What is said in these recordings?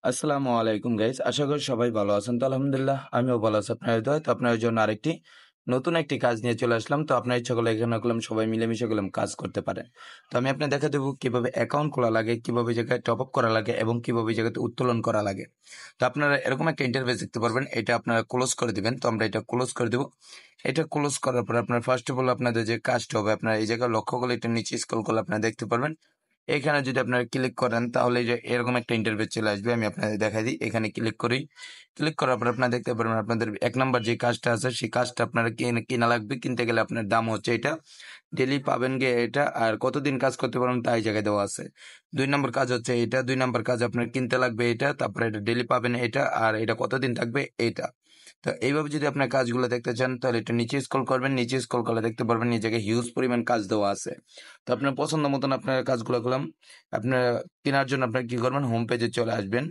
আসসালামু আলাইকুম গাইস। আশা করি সবাই ভালো আছেন। তো আলহামদুলিল্লাহ আমিও ভালো আছি আপনার দয়ায়। তো আপনার জন্য আরেকটি নতুন একটি কাজ নিয়ে চলে আসলাম। তো আপনার ইচ্ছা করলে এখানে করলাম সবাই মিলেমিশে করলাম কাজ করতে পারেন। তো আমি আপনাকে দেখা দেবো কিভাবে অ্যাকাউন্ট খোলা লাগে, কিভাবে এই জায়গায় টপ আপ করা লাগে এবং কিভাবে এই জায়গাতে উত্তোলন করা লাগে। তো আপনারা এরকম একটা ইন্টারফেস দেখতে পারবেন। এটা আপনারা ক্লোজ করে দিবেন। তো আমরা এটা ক্লোজ করে দেবো। এটা ক্লোজ করার পর আপনার ফার্স্ট অফ অল আপনাদের যে কাজটা হবে, আপনারা এই জায়গায় লক্ষ্য করলে এটা নিচে স্ক্রল করলে আপনারা দেখতে পারবেন। এখানে যদি আপনারা ক্লিক করেন তাহলে যে এরকম একটা ইন্টারফেস চলে আসবে। আমি আপনাদের দেখাই দিই। এখানে ক্লিক করি। ক্লিক করার পর আপনারা দেখতে পারবেন আপনাদের ১ নাম্বার যে কাজটা আছে সেই কাজটা আপনারা কিনা লাগবে। কিনতে গেলে আপনার দাম হচ্ছে এটা। ডেইলি পাবেন গিয়ে এটা। আর কতদিন কাজ করতে পারবেন তা এই জায়গায় দেওয়া আছে। ২ নাম্বার কাজ হচ্ছে এটা। ২ নাম্বার কাজ আপনার কিনতে লাগবে এটা। তারপরে এটা ডেইলি পাবেন এটা। আর এটা কতদিন থাকবে এইটা। তো এইভাবে যদি আপনার কাজগুলো দেখতে চান তাহলে একটু নিচে স্ক্রল করবেন। নিচে স্ক্রল করলে দেখতে পারবেন এই জায়গায় হিউজ পরিমাণ কাজ দেওয়া আছে। তো আপনার পছন্দ মতন আপনার কাজগুলো করলাম। আপনার কেনার জন্য আপনার কি করবেন, হোম পেজে চলে আসবেন।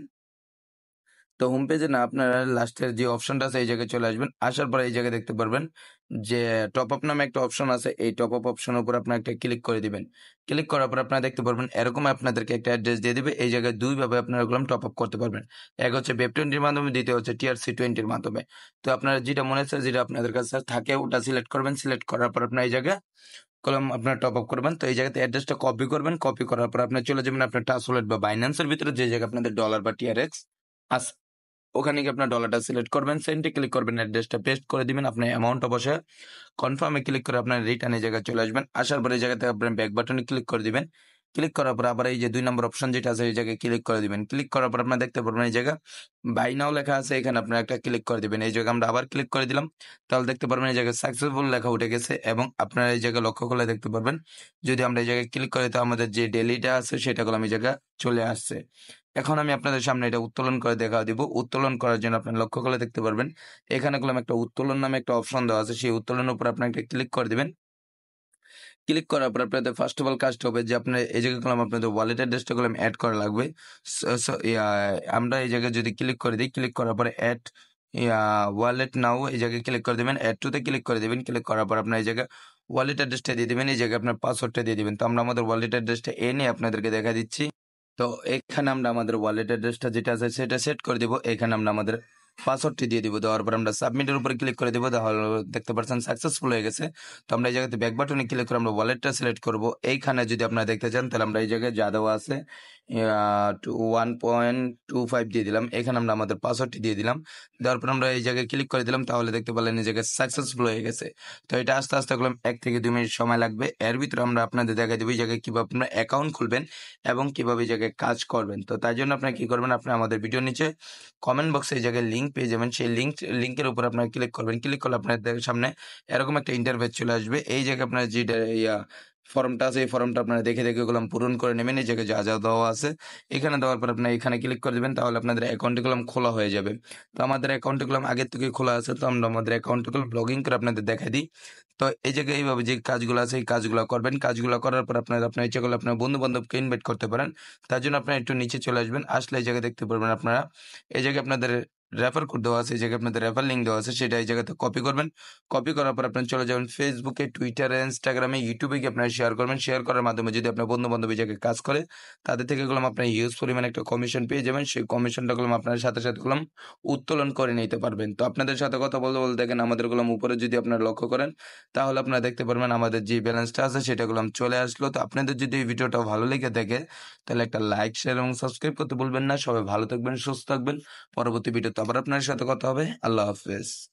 তো হোম পেজে না আপনারা লাস্টের যে অপশনটা আছে এই জায়গায় চলে আসবেন। আসার পরে এই জায়গায় দেখতে পারবেন যে টপ আপ নামে একটা অপশন আছে। এই টপ আপ অপশনের উপর আপনার একটা ক্লিক করে দিবেন। ক্লিক করার পর আপনারা দেখতে পারবেন এরকম আপনাদেরকে একটা অ্যাড্রেস দিয়ে দিবে। এই জায়গায় দুইভাবে আপনারা ওগুলো টপ আপ করতে পারবেন। এক হচ্ছে Web20 মাধ্যমে, দ্বিতীয় হচ্ছে TRC20 মাধ্যমে। তো আপনারা যেটা মনে হচ্ছে যেটা আপনাদের কাছে থাকে ওটা সিলেক্ট করবেন। সিলেক্ট করার পর আপনার এই জায়গায় কলম আপনার টপ আপ করবেন। তো এই জায়গাতে অ্যাড্রেসটা কপি করবেন। কপি করার পর আপনার চলে যাবেন আপনার ট্রাস্ট ওয়ালেট বা বাইন্যান্সের ভিতরে যে জায়গায় আপনাদের ডলার বা TRX আছে। ওখানে গিয়ে আপনার ডলারটা সিলেক্ট করবেন। সেন্টে ক্লিক করবেন, অ্যাড্রেসটা পেস্ট করে দিবেন। আপনার অ্যামাউন্টটা বসে কনফার্মে ক্লিক করে আপনার রিটার্ন এই জায়গায় চলে আসবেন। আসার পরে এই জায়গাতে আপনার ব্যাক বাটনে ক্লিক করে দিবেন। ক্লিক করার পর আবার এই যে ২ নম্বর অপশন যেটা আছে এই জায়গায় ক্লিক করে দিবেন। ক্লিক করার পর আপনার দেখতে পারবেন এই জায়গায় বাই নাও লেখা আছে। এখানে আপনার একটা ক্লিক করে দিবেন। এই জায়গায় আমরা আবার ক্লিক করে দিলাম। তাহলে দেখতে পারবেন এই জায়গায় সাকসেসফুল লেখা উঠে গেছে এবং আপনারা এই জায়গায় লক্ষ্য করলে দেখতে পারবেন যদি আমরা এই জায়গায় ক্লিক করি তো আমাদের যে ডেলিটা আছে সেটা করলাম এই জায়গায় চলে আসছে। এখন আমি আপনাদের সামনে এটা উত্তোলন করে দেখা দিব। উত্তোলন করার জন্য আপনার লক্ষ্য করলে দেখতে পারবেন এখানে করলাম একটা উত্তোলন নামে একটা অপশন দেওয়া আছে। সেই উত্তোলনের উপর আপনার একটা ক্লিক করে দিবেন। ক্লিক করার পর আপনাদের ফার্স্ট অফ অল কাজটা হবে যে আপনার এই জায়গায় করলাম আপনাদের ওয়ালেট অ্যাড্রেসটা করলাম অ্যাড করা লাগবে। আমরা এই জায়গায় যদি ক্লিক করে দিই, ক্লিক করার পরে অ্যাড ওয়ালেট নাও এই জায়গায় ক্লিক করে দেবেন। অ্যাড টুতে ক্লিক করে দেবেন। ক্লিক করার পর আপনার এই জায়গায় ওয়ালেট অ্যাড্রেসটা দিয়ে দিবেন। এই জায়গায় আপনার পাসওয়ার্ডটা দিয়ে দিবেন। তো আমরা আমাদের ওয়ালেট অ্যাড্রেসটা এনে আপনাদেরকে দেখা দিচ্ছি। তো এখানে আমরা আমাদের ওয়ালেট অ্যাড্রেসটা যেটা আছে সেটা সেট করে দিব। এখানে আমরা আমাদের পাসওয়ার্ডটি দিয়ে দিব। দেওয়ার পর আমরা সাবমিটের উপরে ক্লিক করে দিব। তাহলে দেখতে পাচ্ছেন সাকসেসফুল হয়ে গেছে। তো আমরা এই জায়গাতে ব্যাক বাটনে ক্লিক করে আমরা ওয়ালেটটা সিলেক্ট করব। এইখানে যদি আপনারা দেখতে চান তাহলে আমরা এই জায়গায় যা দেওয়া আছে 1.25 দিয়ে দিলাম। এখানে আমরা আমাদের পাসওয়ার্ডটি দিয়ে দিলাম। দেওয়ার পর আমরা এই জায়গায় ক্লিক করে দিলাম। তাহলে দেখতে পেলেন এই জায়গায় সাকসেসফুল হয়ে গেছে। তো এটা আস্তে আস্তে করলাম 1 থেকে 2 মিনিট সময় লাগবে। এর ভিতরে আমরা আপনাদের দেখাই দেবো এই জায়গায় কিভাবে আপনারা অ্যাকাউন্ট খুলবেন এবং কিভাবে এই জায়গায় কাজ করবেন। তো তাই জন্য আপনারা কি করবেন, আপনি আমাদের ভিডিওর নিচে কমেন্ট বক্সে এই জায়গায় লিঙ্ক পেয়ে যাবেন। সেই লিঙ্কের উপর আপনারা ক্লিক করবেন। ক্লিক করলে আপনাদের সামনে এরকম একটা ইন্টারফেস চলে আসবে। এই জায়গায় আপনার যে ফর্মটা আছে এই ফর্মটা আপনারা দেখে দেখে ওগুলো পূরণ করে নেবেন। এই জায়গায় যা যা দেওয়া আছে এখানে দেওয়ার পর আপনার এখানে ক্লিক করে দেবেন। তাহলে আপনাদের অ্যাকাউন্টে গুলো খোলা হয়ে যাবে। তো আমাদের অ্যাকাউন্টে গুলো আগের থেকে খোলা আছে। তো আমরা আমাদের অ্যাকাউন্টে গুলো লগ ইন করে আপনাদের দেখাই দিই। তো এই জায়গায় এইভাবে যে কাজগুলো আছে এই কাজগুলো করবেন। কাজগুলো করার পর আপনার ইচ্ছা করলে আপনার বন্ধু বান্ধবকে ইনভাইট করতে পারেন। তার জন্য আপনারা একটু নিচে চলে আসবেন। আসলে এই জায়গায় দেখতে পারবেন আপনারা এই জায়গায় আপনাদের রেফার কোড দেওয়া আছে। এই জায়গায় আপনাদের রেফার লিঙ্ক দেওয়া আছে। সেটা এই জায়গাতে কপি করবেন। কপি করার পর আপনারা চলে যাবেন ফেসবুকে, টুইটারে, ইনস্টাগ্রামে, ইউটিউবে গিয়ে আপনারা শেয়ার করবেন। শেয়ার করার মাধ্যমে যদি আপনার বন্ধু বান্ধব এই জায়গায় কাজ করে তাদের থেকে গেলাম আপনার হিউজ পরিমাণে একটা কমিশন পেয়ে যাবেন। সেই কমিশনটা গেলাম আপনার সাথে সাথে গেলাম উত্তোলন করে নিতে পারবেন। তো আপনাদের সাথে কথা বলতে বলতে দেখেন আমাদের গেলাম উপরে যদি আপনারা লক্ষ্য করেন তাহলে আপনারা দেখতে পারবেন আমাদের যে ব্যালেন্সটা আছে সেটা গেলাম চলে আসলো। তো আপনাদের যদি এই ভিডিওটা ভালো লেগে থাকে তাহলে একটা লাইক, শেয়ার এবং সাবস্ক্রাইব করতে ভুলবেন না। সবাই ভালো থাকবেন, সুস্থ থাকবেন। পরবর্তী ভিডিওতে আবার আপনার সাথে কথা হবে। আল্লাহ হাফেজ।